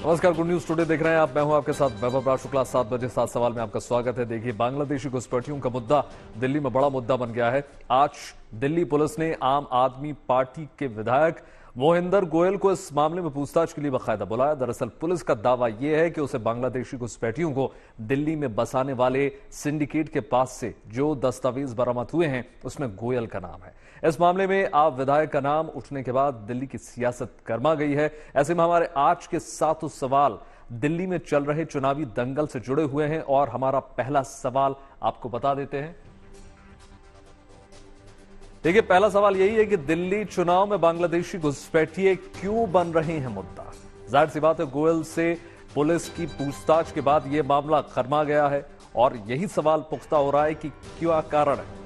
नमस्कार, good news today देख रहे हैं आप। मैं हूं आपके साथ वैभव शुक्ला। 7 बजे 7 सवाल में आपका स्वागत है। देखिए, बांग्लादेशी घुसपैठियों का मुद्दा दिल्ली में बड़ा मुद्दा बन गया है। आज दिल्ली पुलिस ने आम आदमी पार्टी के विधायक मोहिंदर गोयल को इस मामले में पूछताछ के लिए बाकायदा बुलाया। दरअसल पुलिस का दावा यह है कि उसे बांग्लादेशी घुसपैठियों को दिल्ली में बसाने वाले सिंडिकेट के पास से जो दस्तावेज बरामद हुए हैं उसमें गोयल का नाम है। इस मामले में आप विधायक का नाम उठने के बाद दिल्ली की सियासत गर्मा गई है। ऐसे में हमारे आज के 7 सवाल दिल्ली में चल रहे चुनावी दंगल से जुड़े हुए हैं और हमारा पहला सवाल आपको बता देते हैं। देखिए, पहला सवाल यही है कि दिल्ली चुनाव में बांग्लादेशी घुसपैठिए क्यों बन रहे हैं मुद्दा। जाहिर सी बात है, गोयल से पुलिस की पूछताछ के बाद यह मामला गर्मा गया है और यही सवाल पुख्ता हो रहा है कि क्या कारण है।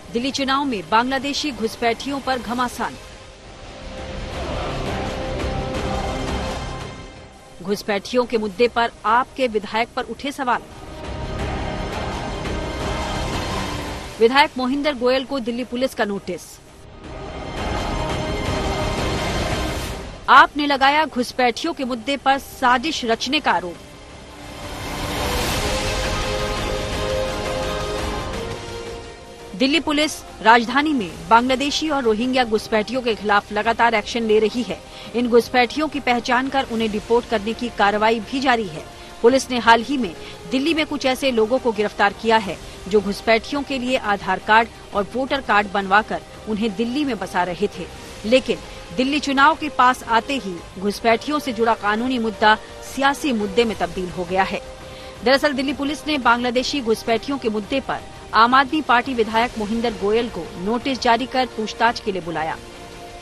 दिल्ली चुनाव में बांग्लादेशी घुसपैठियों पर घमासान। घुसपैठियों के मुद्दे पर आपके विधायक पर उठे सवाल। विधायक मोहिंदर गोयल को दिल्ली पुलिस का नोटिस। आपने लगाया घुसपैठियों के मुद्दे पर साजिश रचने का आरोप। दिल्ली पुलिस राजधानी में बांग्लादेशी और रोहिंग्या घुसपैठियों के खिलाफ लगातार एक्शन ले रही है। इन घुसपैठियों की पहचान कर उन्हें डिपोर्ट करने की कार्रवाई भी जारी है। पुलिस ने हाल ही में दिल्ली में कुछ ऐसे लोगों को गिरफ्तार किया है जो घुसपैठियों के लिए आधार कार्ड और वोटर कार्ड बनवाकर उन्हें दिल्ली में बसा रहे थे। लेकिन दिल्ली चुनाव के पास आते ही घुसपैठियों से जुड़ा कानूनी मुद्दा सियासी मुद्दे में तब्दील हो गया है। दरअसल दिल्ली पुलिस ने बांग्लादेशी घुसपैठियों के मुद्दे पर आम आदमी पार्टी विधायक मोहिंदर गोयल को नोटिस जारी कर पूछताछ के लिए बुलाया।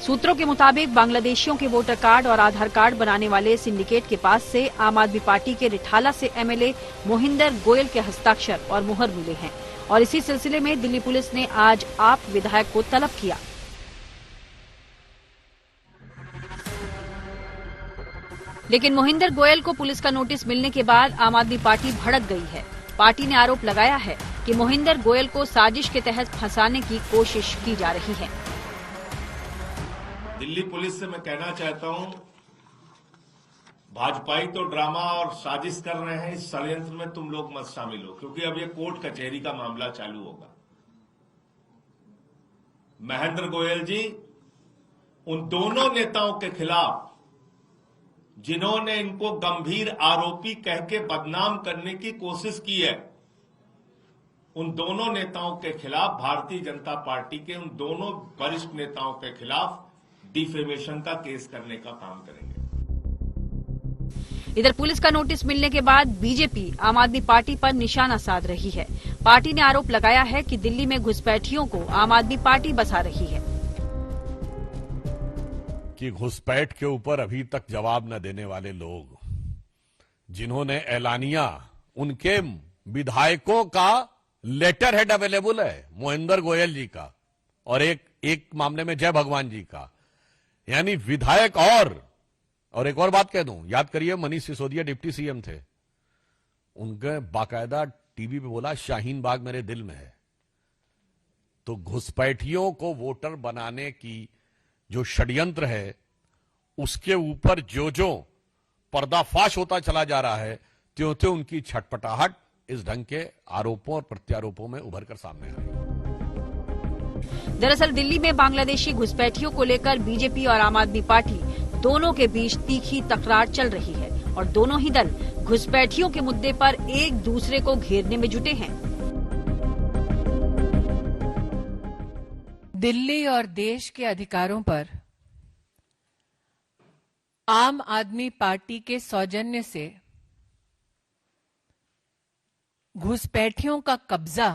सूत्रों के मुताबिक बांग्लादेशियों के वोटर कार्ड और आधार कार्ड बनाने वाले सिंडिकेट के पास से आम आदमी पार्टी के रिठाला से एमएलए मोहिंदर गोयल के हस्ताक्षर और मुहर मिले हैं और इसी सिलसिले में दिल्ली पुलिस ने आज आप विधायक को तलब किया। लेकिन मोहिंदर गोयल को पुलिस का नोटिस मिलने के बाद आम आदमी पार्टी भड़क गई है। पार्टी ने आरोप लगाया है कि मोहिंदर गोयल को साजिश के तहत फंसाने की कोशिश की जा रही है। दिल्ली पुलिस से मैं कहना चाहता हूं, भाजपाई तो ड्रामा और साजिश कर रहे हैं, इस षड्यंत्र में तुम लोग मत शामिल हो, क्योंकि अब ये कोर्ट कचहरी का मामला चालू होगा। महेंद्र गोयल जी उन दोनों नेताओं के खिलाफ जिन्होंने इनको गंभीर आरोपी कह के बदनाम करने की कोशिश की है, उन दोनों नेताओं के खिलाफ, भारतीय जनता पार्टी के उन दोनों वरिष्ठ नेताओं के खिलाफ डिफेमेशन का केस करने का काम करेंगे। इधर पुलिस का नोटिस मिलने के बाद बीजेपी आम आदमी पार्टी पर निशाना साध रही है। पार्टी ने आरोप लगाया है कि दिल्ली में घुसपैठियों को आम आदमी पार्टी बसा रही है। कि घुसपैठ के ऊपर अभी तक जवाब न देने वाले लोग, जिन्होंने एलानिया, उनके विधायकों का लेटर हेड अवेलेबल है, मोहिंदर गोयल जी का और एक मामले में जय भगवान जी का, यानी विधायक। और एक और बात कह दूं, याद करिए मनीष सिसोदिया डिप्टी सीएम थे, उनके बाकायदा टीवी पे बोला शाहीन बाग मेरे दिल में है। तो घुसपैठियों को वोटर बनाने की जो षड्यंत्र है, उसके ऊपर जो जो पर्दाफाश होता चला जा रहा है, त्यों त्यों उनकी छटपटाहट इस ढंग के आरोपों और प्रत्यारोपों में उभर कर सामने आई। दरअसल दिल्ली में बांग्लादेशी घुसपैठियों को लेकर बीजेपी और आम आदमी पार्टी दोनों के बीच तीखी तकरार चल रही है और दोनों ही दल घुसपैठियों के मुद्दे पर एक दूसरे को घेरने में जुटे हैं। दिल्ली और देश के अधिकारों पर आम आदमी पार्टी के सौजन्य से घुसपैठियों का कब्जा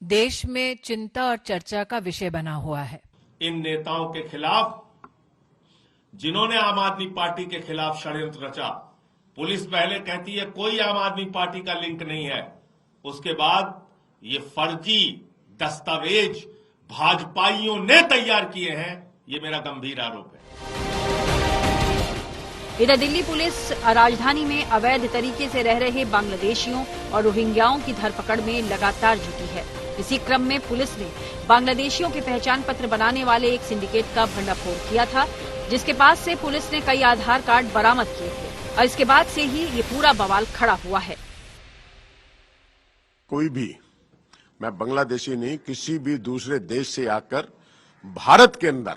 देश में चिंता और चर्चा का विषय बना हुआ है। इन नेताओं के खिलाफ, जिन्होंने आम आदमी पार्टी के खिलाफ षड्यंत्र रचा, पुलिस पहले कहती है कोई आम आदमी पार्टी का लिंक नहीं है, उसके बाद ये फर्जी दस्तावेज भाजपाइयों ने तैयार किए हैं, ये मेरा गंभीर आरोप है। इधर दिल्ली पुलिस राजधानी में अवैध तरीके से रह रहे बांग्लादेशियों और रोहिंग्याओं की धरपकड़ में लगातार जुटी है। इसी क्रम में पुलिस ने बांग्लादेशियों के पहचान पत्र बनाने वाले एक सिंडिकेट का भंडाफोड़ किया था, जिसके पास से पुलिस ने कई आधार कार्ड बरामद किए थे और इसके बाद से ही ये पूरा बवाल खड़ा हुआ है। कोई भी, मैं बांग्लादेशी नहीं, किसी भी दूसरे देश से आकर भारत के अंदर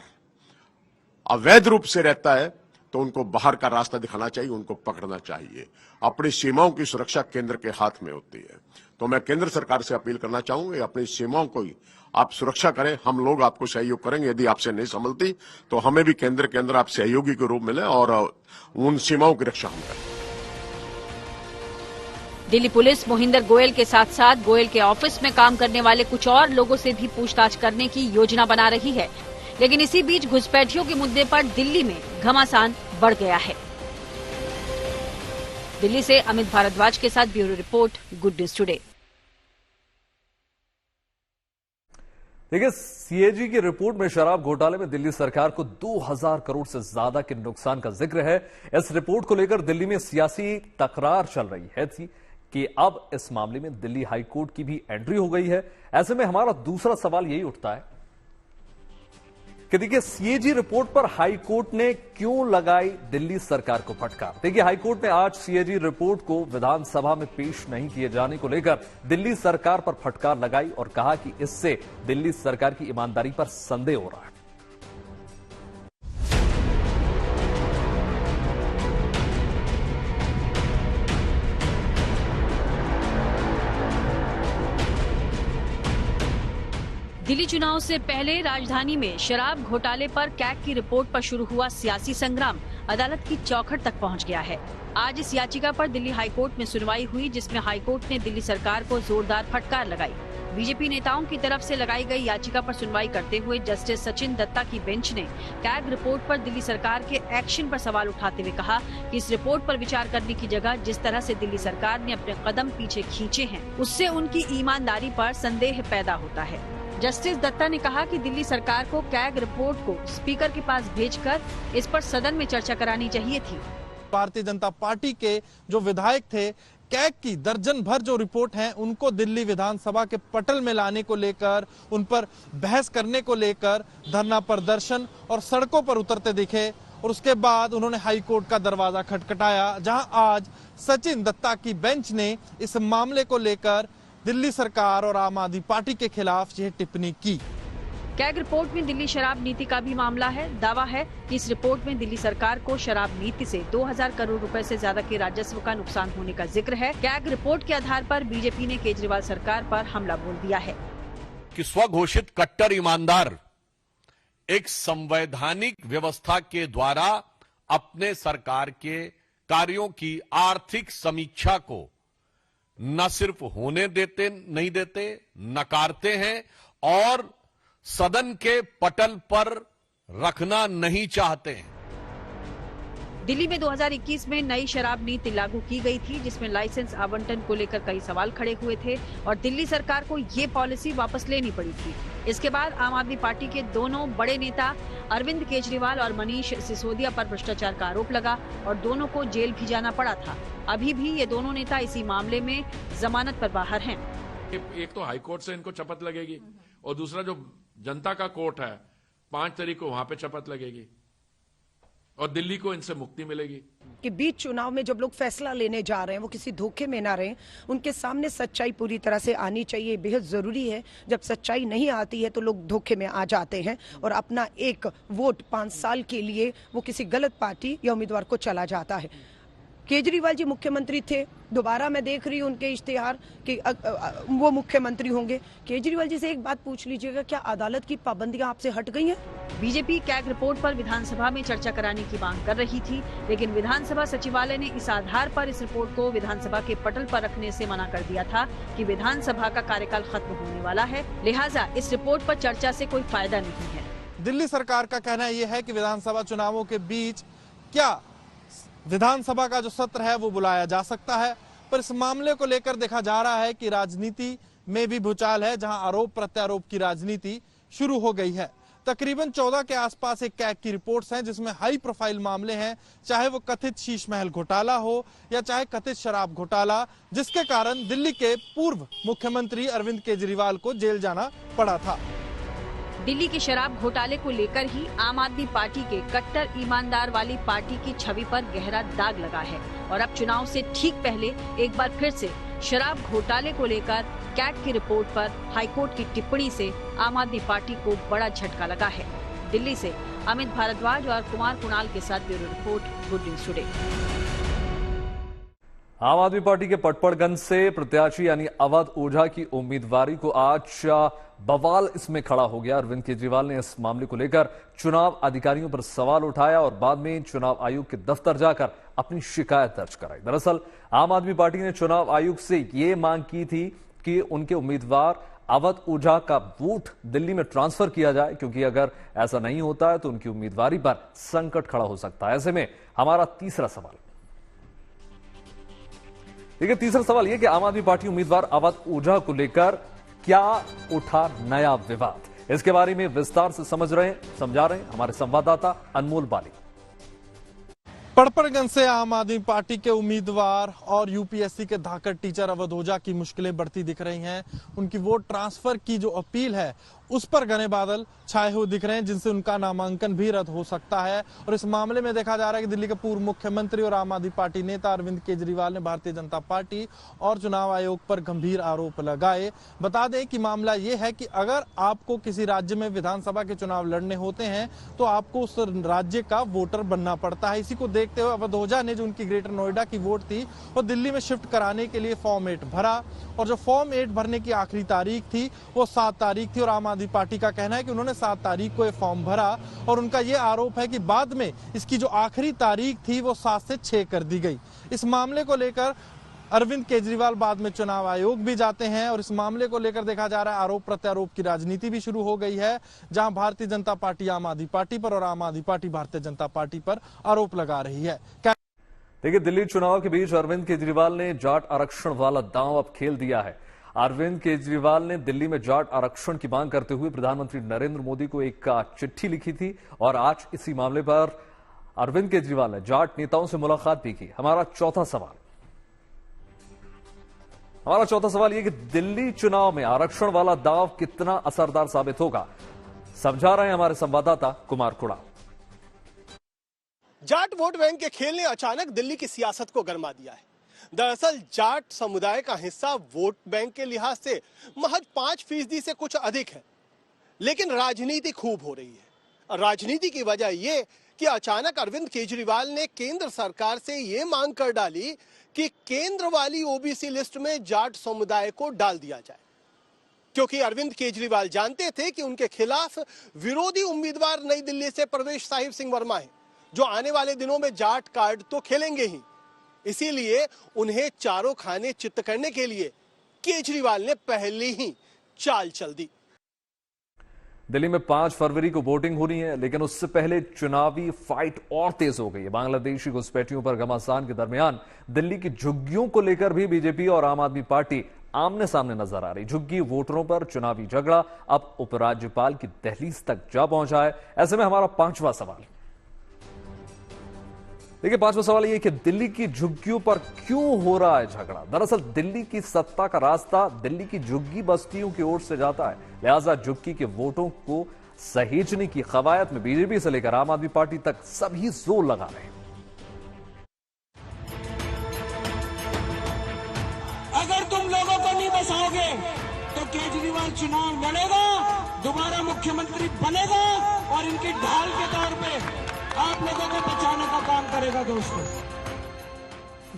अवैध रूप से रहता है तो उनको बाहर का रास्ता दिखाना चाहिए, उनको पकड़ना चाहिए। अपनी सीमाओं की सुरक्षा केंद्र के हाथ में होती है। तो मैं केंद्र सरकार से अपील करना चाहूंगा, अपनी सीमाओं को आप सुरक्षा करें, हम लोग आपको सहयोग करेंगे। यदि आपसे नहीं संभलती तो हमें भी केंद्र के अंदर आप सहयोगी के रूप में लें और उन सीमाओं की रक्षा हम करें। दिल्ली पुलिस मोहिंदर गोयल के साथ साथ गोयल के ऑफिस में काम करने वाले कुछ और लोगों से भी पूछताछ करने की योजना बना रही है, लेकिन इसी बीच घुसपैठियों के मुद्दे पर दिल्ली में घमासान बढ़ गया है। दिल्ली से अमित भारद्वाज के साथ bureau report, good news today. देखिए, सीएजी की रिपोर्ट में शराब घोटाले में दिल्ली सरकार को 2000 करोड़ से ज्यादा के नुकसान का जिक्र है। इस रिपोर्ट को लेकर दिल्ली में सियासी तकरार चल रही है कि अब इस मामले में दिल्ली हाईकोर्ट की भी एंट्री हो गई है। ऐसे में हमारा दूसरा सवाल यही उठता है कि देखिए, सीएजी रिपोर्ट पर हाईकोर्ट ने क्यों लगाई दिल्ली सरकार को फटकार। देखिए, हाईकोर्ट ने आज सीएजी रिपोर्ट को विधानसभा में पेश नहीं किए जाने को लेकर दिल्ली सरकार पर फटकार लगाई और कहा कि इससे दिल्ली सरकार की ईमानदारी पर संदेह हो रहा है। दिल्ली चुनाव से पहले राजधानी में शराब घोटाले पर कैग की रिपोर्ट पर शुरू हुआ सियासी संग्राम अदालत की चौखट तक पहुंच गया है। आज इस याचिका पर दिल्ली हाईकोर्ट में सुनवाई हुई, जिसमें हाईकोर्ट ने दिल्ली सरकार को जोरदार फटकार लगाई। बीजेपी नेताओं की तरफ से लगाई गई याचिका पर सुनवाई करते हुए जस्टिस सचिन दत्ता की बेंच ने कैग रिपोर्ट पर दिल्ली सरकार के एक्शन पर सवाल उठाते हुए कहा कि इस रिपोर्ट पर विचार करने की जगह जिस तरह से दिल्ली सरकार ने अपने कदम पीछे खींचे हैं, उससे उनकी ईमानदारी पर संदेह पैदा होता है। जस्टिस दत्ता ने कहा कि दिल्ली सरकार को कैग रिपोर्ट को स्पीकर के पास भेजकर इस पर सदन में चर्चा करानी चाहिए थी। भारतीय जनता पार्टी के जो विधायक थे, कैग की दर्जन भर जो रिपोर्ट हैं उनको दिल्ली विधानसभा के पटल में लाने को लेकर, उन पर बहस करने को लेकर धरना प्रदर्शन और सड़कों पर उतरते दिखे और उसके बाद उन्होंने हाईकोर्ट का दरवाजा खटखटाया, जहां आज सचिन दत्ता की बेंच ने इस मामले को लेकर दिल्ली सरकार और आम आदमी पार्टी के खिलाफ यह टिप्पणी की। कैग रिपोर्ट में दिल्ली शराब नीति का भी मामला है। दावा है कि इस रिपोर्ट में दिल्ली सरकार को शराब नीति से 2000 करोड़ रुपए से ज्यादा के राजस्व का नुकसान होने का जिक्र है। कैग रिपोर्ट के आधार पर बीजेपी ने केजरीवाल सरकार पर हमला बोल दिया है कि स्वघोषित कट्टर ईमानदार एक संवैधानिक व्यवस्था के द्वारा अपने सरकार के कार्यों की आर्थिक समीक्षा को न सिर्फ होने देते नहीं देते, नकारते हैं और सदन के पटल पर रखना नहीं चाहते हैं। दिल्ली में 2021 में नई शराब नीति लागू की गई थी, जिसमें लाइसेंस आवंटन को लेकर कई सवाल खड़े हुए थे और दिल्ली सरकार को ये पॉलिसी वापस लेनी पड़ी थी। इसके बाद आम आदमी पार्टी के दोनों बड़े नेता अरविंद केजरीवाल और मनीष सिसोदिया पर भ्रष्टाचार का आरोप लगा और दोनों को जेल भी जाना पड़ा था। अभी भी ये दोनों नेता इसी मामले में जमानत पर बाहर हैं। एक तो हाईकोर्ट से इनको शपथ लगेगी और दूसरा जो जनता का कोर्ट है 5 तारीख को वहां पे शपथ लगेगी और दिल्ली को इनसे मुक्ति मिलेगी। कि बीच चुनाव में जब लोग फैसला लेने जा रहे हैं वो किसी धोखे में ना रहें, उनके सामने सच्चाई पूरी तरह से आनी चाहिए, बेहद जरूरी है। जब सच्चाई नहीं आती है तो लोग धोखे में आ जाते हैं और अपना एक वोट 5 साल के लिए वो किसी गलत पार्टी या उम्मीदवार को चला जाता है। केजरीवाल जी मुख्यमंत्री थे, दोबारा मैं देख रही हूँ उनके इश्तिहार कि वो मुख्यमंत्री होंगे। केजरीवाल जी से एक बात पूछ लीजिएगा, क्या अदालत की पाबंदियां आपसे हट गई हैं? बीजेपी कैग रिपोर्ट पर विधानसभा में चर्चा कराने की मांग कर रही थी, लेकिन विधानसभा सचिवालय ने इस आधार पर इस रिपोर्ट को विधानसभा के पटल पर रखने से मना कर दिया था कि विधानसभा का कार्यकाल खत्म होने वाला है, लिहाजा इस रिपोर्ट पर चर्चा से कोई फायदा नहीं है। दिल्ली सरकार का कहना यह है कि विधानसभा चुनावों के बीच क्या विधानसभा का जो सत्र है वो बुलाया जा सकता है, पर इस मामले को लेकर देखा जा रहा है कि राजनीति में भी भूचाल है, जहां आरोप प्रत्यारोप की राजनीति शुरू हो गई है। तकरीबन 14 के आसपास एक कैग की रिपोर्ट्स हैं, जिसमें हाई प्रोफाइल मामले हैं, चाहे वो कथित शीश महल घोटाला हो या चाहे कथित शराब घोटाला, जिसके कारण दिल्ली के पूर्व मुख्यमंत्री अरविंद केजरीवाल को जेल जाना पड़ा था। दिल्ली के शराब घोटाले को लेकर ही आम आदमी पार्टी के कट्टर ईमानदार वाली पार्टी की छवि पर गहरा दाग लगा है और अब चुनाव से ठीक पहले एक बार फिर से शराब घोटाले को लेकर कैग की रिपोर्ट पर हाईकोर्ट की टिप्पणी से आम आदमी पार्टी को बड़ा झटका लगा है। दिल्ली से अमित भारद्वाज और कुमार कुणाल के साथ bureau report, good news today. आम आदमी पार्टी के पटपड़गंज से प्रत्याशी यानी अवध ओझा की उम्मीदवारी को आज बवाल इसमें खड़ा हो गया। अरविंद केजरीवाल ने इस मामले को लेकर चुनाव अधिकारियों पर सवाल उठाया और बाद में चुनाव आयोग के दफ्तर जाकर अपनी शिकायत दर्ज कराई। दरअसल आम आदमी पार्टी ने चुनाव आयोग से ये मांग की थी कि उनके उम्मीदवार अवध ओझा का वोट दिल्ली में ट्रांसफर किया जाए, क्योंकि अगर ऐसा नहीं होता है तो उनकी उम्मीदवारी पर संकट खड़ा हो सकता है। ऐसे में हमारा तीसरा सवाल, देखिए तीसरा सवाल यह कि आम आदमी पार्टी उम्मीदवार अवध ओझा को लेकर क्या उठा नया विवाद, इसके बारे में विस्तार से समझा रहे हैं हमारे संवाददाता अनमोल बाली। पटपड़गंज से आम आदमी पार्टी के उम्मीदवार और यूपीएससी के धाकड़ टीचर अवध ओझा की मुश्किलें बढ़ती दिख रही हैं। उनकी वोट ट्रांसफर की जो अपील है उस पर घने बादल छाए हुए दिख रहे हैं, जिनसे उनका नामांकन भी रद्द हो सकता है। और इस मामले में देखा जा रहा है कि दिल्ली के पूर्व मुख्यमंत्री और आम आदमी पार्टी नेता अरविंद केजरीवाल ने भारतीय जनता पार्टी और चुनाव आयोग पर गंभीर आरोप लगाए। बता दें कि मामला ये है कि अगर आपको किसी राज्य में विधानसभा के चुनाव लड़ने होते हैं तो आपको उस राज्य का वोटर बनना पड़ता है। इसी को देखते हुए अवध ओझा ने जो उनकी ग्रेटर नोएडा की वोट थी वो दिल्ली में शिफ्ट कराने के लिए फॉर्म 8 भरा, और जो फॉर्म 8 भरने की आखिरी तारीख थी वो 7 तारीख थी। और आम आदमी पार्टी का कहना है कि उन्होंने 7 तारीख को ये फॉर्म भरा और उनका ये आरोप है कि बाद में इसकी जो आखिरी तारीख थी वो 7 से 6 कर दी गई। इस मामले को लेकर अरविंद केजरीवाल बाद में चुनाव आयोग भी जाते हैं और इस मामले को लेकर देखा जा रहा है आरोप प्रत्यारोप की राजनीति भी शुरू हो गई है, जहां भारतीय जनता पार्टी आम आदमी पार्टी पर और आम आदमी पार्टी भारतीय जनता पार्टी पर आरोप लगा रही है। देखिए दिल्ली चुनाव के बीच अरविंद केजरीवाल ने जाट आरक्षण वाला दांव अब खेल दिया है। अरविंद केजरीवाल ने दिल्ली में जाट आरक्षण की मांग करते हुए प्रधानमंत्री नरेंद्र मोदी को एक चिट्ठी लिखी थी और आज इसी मामले पर अरविंद केजरीवाल ने जाट नेताओं से मुलाकात भी की। हमारा चौथा सवाल यह कि दिल्ली चुनाव में आरक्षण वाला दांव कितना असरदार साबित होगा, समझा रहे हैं हमारे संवाददाता कुमार कुणाल। जाट वोट बैंक के खेल ने अचानक दिल्ली की सियासत को गरमा दिया है। दरअसल जाट समुदाय का हिस्सा वोट बैंक के लिहाज से महज 5% से कुछ अधिक है, लेकिन राजनीति खूब हो रही है। राजनीति की वजह यह कि अचानक अरविंद केजरीवाल ने केंद्र सरकार से ये मांग कर डाली कि केंद्र वाली ओबीसी लिस्ट में जाट समुदाय को डाल दिया जाए, क्योंकि अरविंद केजरीवाल जानते थे कि उनके खिलाफ विरोधी उम्मीदवार नई दिल्ली से प्रवेश साहिब सिंह वर्मा है, जो आने वाले दिनों में जाट कार्ड तो खेलेंगे ही। इसीलिए उन्हें चारों खाने चित्त करने के लिए केजरीवाल ने पहले ही चाल चल दी। दिल्ली में 5 फरवरी को वोटिंग होनी है, लेकिन उससे पहले चुनावी फाइट और तेज हो गई है। बांग्लादेशी घुसपैठियों पर घमासान के दरमियान दिल्ली की झुग्गियों को लेकर भी बीजेपी और आम आदमी पार्टी आमने सामने नजर आ रही। झुग्गी वोटरों पर चुनावी झगड़ा अब उपराज्यपाल की दहलीज तक जा पहुंचा है। ऐसे में हमारा पांचवा सवाल, देखिए पांचवा सवाल यह कि दिल्ली की झुग्गियों पर क्यों हो रहा है झगड़ा। दरअसल दिल्ली की सत्ता का रास्ता दिल्ली की झुग्गी बस्तियों की ओर से जाता है, लिहाजा झुग्गी के वोटों को सहेजने की कवायद में बीजेपी से लेकर आम आदमी पार्टी तक सभी जोर लगा रहे हैं। अगर तुम लोगों को नहीं बचाओगे तो केजरीवाल चुनाव लड़ेगा, दोबारा मुख्यमंत्री बनेगा और इनकी ढाल के तौर पे आप लोगों को बचाने का काम करेगा। दोस्तों,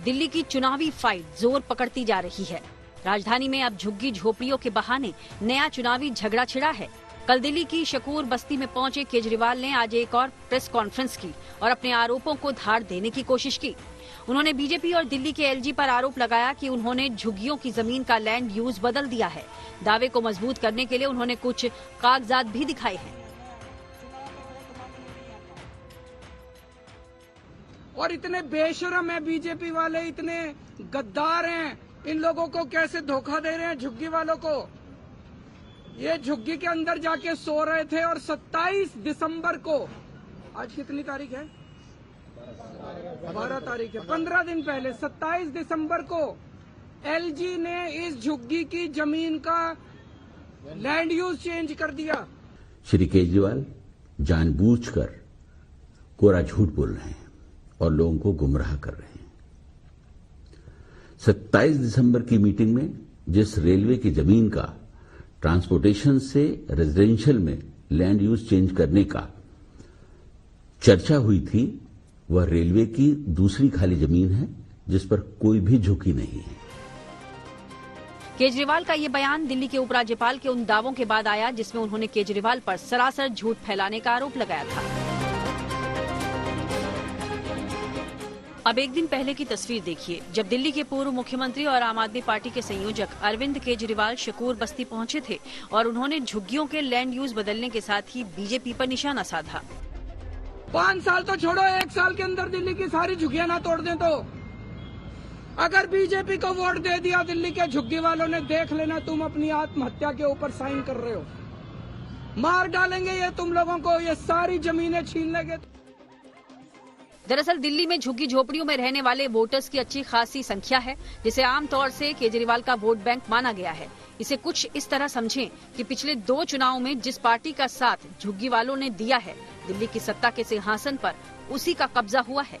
दिल्ली की चुनावी फाइट जोर पकड़ती जा रही है। राजधानी में अब झुग्गी झोपड़ियों के बहाने नया चुनावी झगड़ा छिड़ा है। कल दिल्ली की शकूर बस्ती में पहुंचे केजरीवाल ने आज एक और प्रेस कॉन्फ्रेंस की और अपने आरोपों को धार देने की कोशिश की। उन्होंने बीजेपी और दिल्ली के एलजी पर आरोप लगाया कि उन्होंने झुग्गियों की जमीन का लैंड यूज बदल दिया है। दावे को मजबूत करने के लिए उन्होंने कुछ कागजात भी दिखाए हैं। और इतने बेशरम है बीजेपी वाले, इतने गद्दार हैं इन लोगों को कैसे धोखा दे रहे हैं, झुग्गी वालों को। ये झुग्गी के अंदर जाके सो रहे थे और 27 दिसंबर को, आज कितनी तारीख है? 12 तारीख है, 15 दिन पहले 27 दिसंबर को एलजी ने इस झुग्गी की जमीन का लैंड यूज चेंज कर दिया। श्री केजरीवाल जानबूझकर कोरा झूठ बोल रहे हैं और लोगों को गुमराह कर रहे हैं। 27 दिसंबर की मीटिंग में जिस रेलवे की जमीन का ट्रांसपोर्टेशन से रेजिडेंशियल में लैंड यूज चेंज करने का चर्चा हुई थी, वह रेलवे की दूसरी खाली जमीन है जिस पर कोई भी झुकी नहीं है। केजरीवाल का ये बयान दिल्ली के उपराज्यपाल के उन दावों के बाद आया जिसमें उन्होंने केजरीवाल पर सरासर झूठ फैलाने का आरोप लगाया था। अब एक दिन पहले की तस्वीर देखिए, जब दिल्ली के पूर्व मुख्यमंत्री और आम आदमी पार्टी के संयोजक अरविंद केजरीवाल शकूर बस्ती पहुंचे थे और उन्होंने झुग्गियों के लैंड यूज बदलने के साथ ही बीजेपी पर निशाना साधा। 5 साल तो छोड़ो, 1 साल के अंदर दिल्ली की सारी झुग्गियां ना तोड़ दें तो अगर बीजेपी को वोट दे दिया दिल्ली के झुग्गी वालों ने, देख लेना तुम अपनी आत्महत्या के ऊपर साइन कर रहे हो। मार डालेंगे ये तुम लोगों को, ये सारी जमीनें छीन लेंगे। दरअसल दिल्ली में झुग्गी झोपड़ियों में रहने वाले वोटर्स की अच्छी खासी संख्या है, जिसे आमतौर से केजरीवाल का वोट बैंक माना गया है। इसे कुछ इस तरह समझें कि पिछले 2 चुनाव में जिस पार्टी का साथ झुग्गी वालों ने दिया है, दिल्ली की सत्ता के सिंहासन पर उसी का कब्जा हुआ है।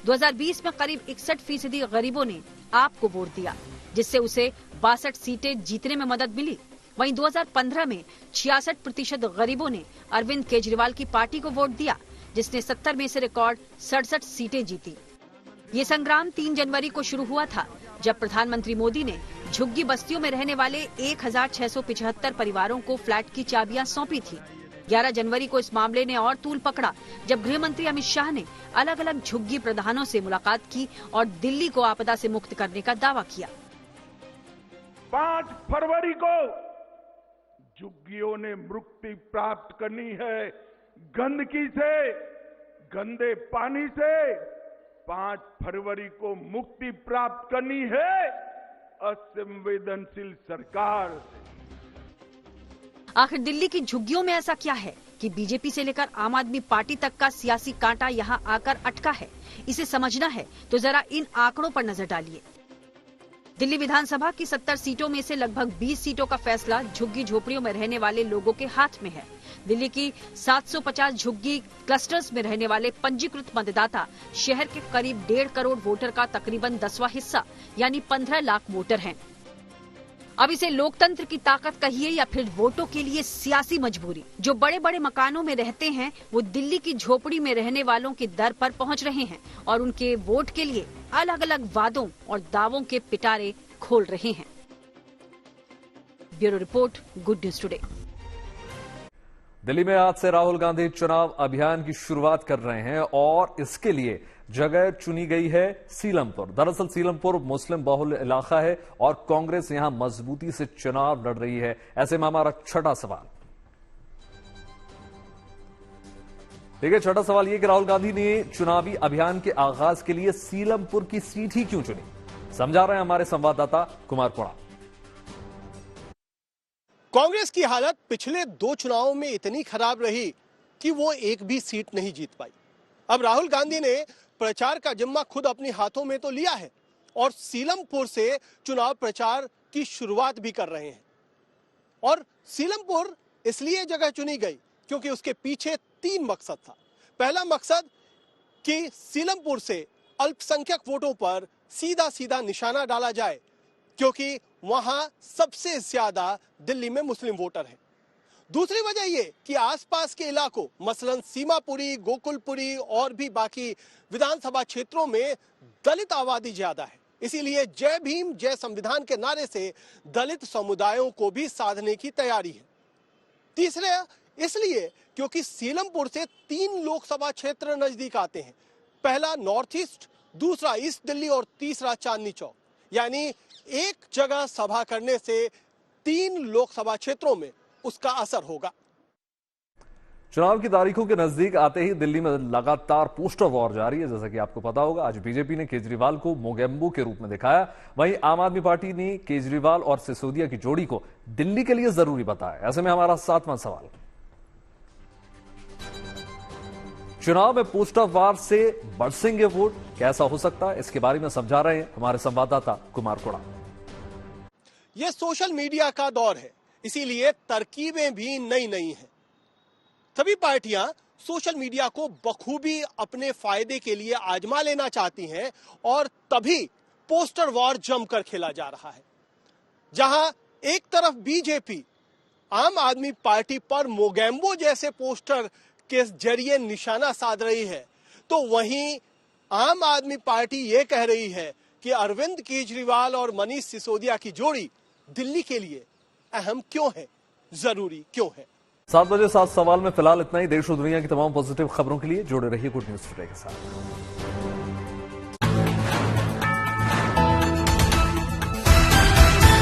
2020 में करीब 61% गरीबों ने आपको वोट दिया, जिससे उसे 62 सीटें जीतने में मदद मिली। वहीं 2015 में 66% गरीबों ने अरविंद केजरीवाल की पार्टी को वोट दिया, जिसने 70 में से रिकॉर्ड 67 सीटें जीती। ये संग्राम 3 जनवरी को शुरू हुआ था, जब प्रधानमंत्री मोदी ने झुग्गी बस्तियों में रहने वाले 1675 परिवारों को फ्लैट की चाबियां सौंपी थी। 11 जनवरी को इस मामले ने और तूल पकड़ा, जब गृह मंत्री अमित शाह ने अलग अलग झुग्गी प्रधानों से मुलाकात की और दिल्ली को आपदा से मुक्त करने का दावा किया। 5 फरवरी को झुग्गियों ने मुक्ति प्राप्त करनी है गंदगी से, गंदे पानी से। 5 फरवरी को मुक्ति प्राप्त करनी है असंवेदनशील सरकार से। आखिर दिल्ली की झुग्गियों में ऐसा क्या है कि बीजेपी से लेकर आम आदमी पार्टी तक का सियासी कांटा यहां आकर अटका है? इसे समझना है तो जरा इन आंकड़ों पर नजर डालिए। दिल्ली विधानसभा की 70 सीटों में से लगभग 20 सीटों का फैसला झुग्गी झोपड़ियों में रहने वाले लोगों के हाथ में है। दिल्ली की 750 झुग्गी क्लस्टर्स में रहने वाले पंजीकृत मतदाता शहर के करीब 1.5 करोड़ वोटर का तकरीबन 10वां हिस्सा यानी 15 लाख वोटर हैं। अब इसे लोकतंत्र की ताकत कहिए या फिर वोटों के लिए सियासी मजबूरी। जो बड़े बड़े मकानों में रहते हैं वो दिल्ली की झोपड़ी में रहने वालों के दर पर पहुंच रहे हैं और उनके वोट के लिए अलग अलग वादों और दावों के पिटारे खोल रहे हैं। Bureau report, good news today. Delhi में आज से राहुल गांधी चुनाव अभियान की शुरुआत कर रहे हैं और इसके लिए जगह चुनी गई है सीलमपुर। दरअसल सीलमपुर मुस्लिम बहुल इलाका है और कांग्रेस यहां मजबूती से चुनाव लड़ रही है। ऐसे में हमारा छठा सवाल, ठीक है, छठा सवाल ये कि राहुल गांधी ने चुनावी अभियान के आगाज के लिए सीलमपुर की सीट ही क्यों चुनी? समझा रहे हैं हमारे संवाददाता कुमार पुणा। कांग्रेस की हालत पिछले 2 चुनावों में इतनी खराब रही कि वो एक भी सीट नहीं जीत पाई। अब राहुल गांधी ने प्रचार का जिम्मा खुद अपने हाथों में तो लिया है और सीलमपुर से चुनाव प्रचार की शुरुआत भी कर रहे हैं। और सीलमपुर इसलिए जगह चुनी गई क्योंकि उसके पीछे 3 मकसद था। पहला मकसद कि सीलमपुर से अल्पसंख्यक वोटों पर सीधा सीधा निशाना डाला जाए, क्योंकि वहां सबसे ज्यादा दिल्ली में मुस्लिम वोटर हैं। दूसरी वजह यह कि आसपास के इलाकों मसलन सीमापुरी, गोकुलपुरी और भी बाकी विधानसभा क्षेत्रों में दलित आबादी ज्यादा है। इसीलिए जय भीम जय संविधान के नारे से दलित समुदायों को भी साधने की तैयारी है। तीसरे इसलिए क्योंकि सीलमपुर से 3 लोकसभा क्षेत्र नजदीक आते हैं। पहला नॉर्थ ईस्ट, दूसरा ईस्ट दिल्ली और तीसरा चांदनी चौक। यानी एक जगह सभा करने से 3 लोकसभा क्षेत्रों में उसका असर होगा। चुनाव की तारीखों के नजदीक आते ही दिल्ली में लगातार पोस्टर वॉर जारी है। जैसा कि आपको पता होगा, आज बीजेपी ने केजरीवाल को मोगेम्बो के रूप में दिखाया, वहीं आम आदमी पार्टी ने केजरीवाल और सिसोदिया की जोड़ी को दिल्ली के लिए जरूरी बताया। ऐसे में हमारा 7वां सवाल, चुनाव में पोस्टर वार से बरसेंगे वोट, कैसा हो सकता है, इसके बारे में समझा रहे हैं हमारे संवाददाता कुमार कोड़ा। यह सोशल मीडिया का दौर है, इसीलिए तरकीबें भी नई नई हैं। सभी पार्टियां सोशल मीडिया को बखूबी अपने फायदे के लिए आजमा लेना चाहती हैं और तभी पोस्टर वॉर जमकर खेला जा रहा है। जहां एक तरफ बीजेपी आम आदमी पार्टी पर मोगेम्बो जैसे पोस्टर के जरिए निशाना साध रही है, तो वहीं आम आदमी पार्टी ये कह रही है कि अरविंद केजरीवाल और मनीष सिसोदिया की जोड़ी दिल्ली के लिए अहम क्यों है, जरूरी क्यों है। 7 बजे 7 सवाल में फिलहाल इतना ही। देश और दुनिया की तमाम पॉजिटिव खबरों के लिए जुड़े रहिए गुड न्यूज टुडे के साथ।